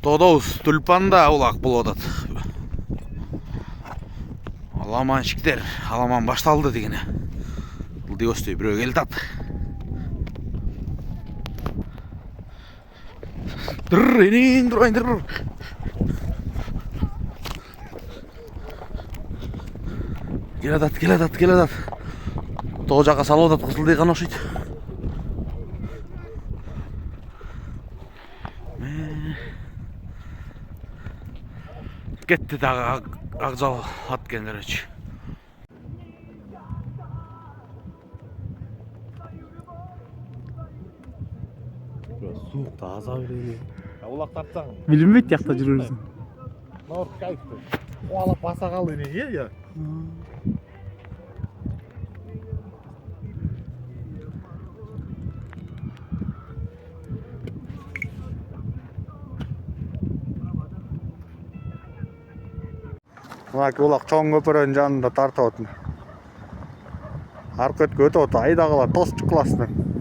Тодоус тюльпанда улак болуп атат. Аламаншиктер, аламан башталды дегене. Ылдыйбостой бирөө келип атат. Энең турайын дыр. Келатат. Тоо жака салып атат, кызылдыйган окшойт. Кетти дагы акжал аткен, короче. Суық таза береді. Улақ тартсаң. Билинбейт тиякта жүрөрсүң. Нор кайфты. Куалап баса калды неге я? Мына улак чоң көпөрөнүн жанында тартып отун. Аркы өткө өтүп атат, айдагылар тосчу класстын.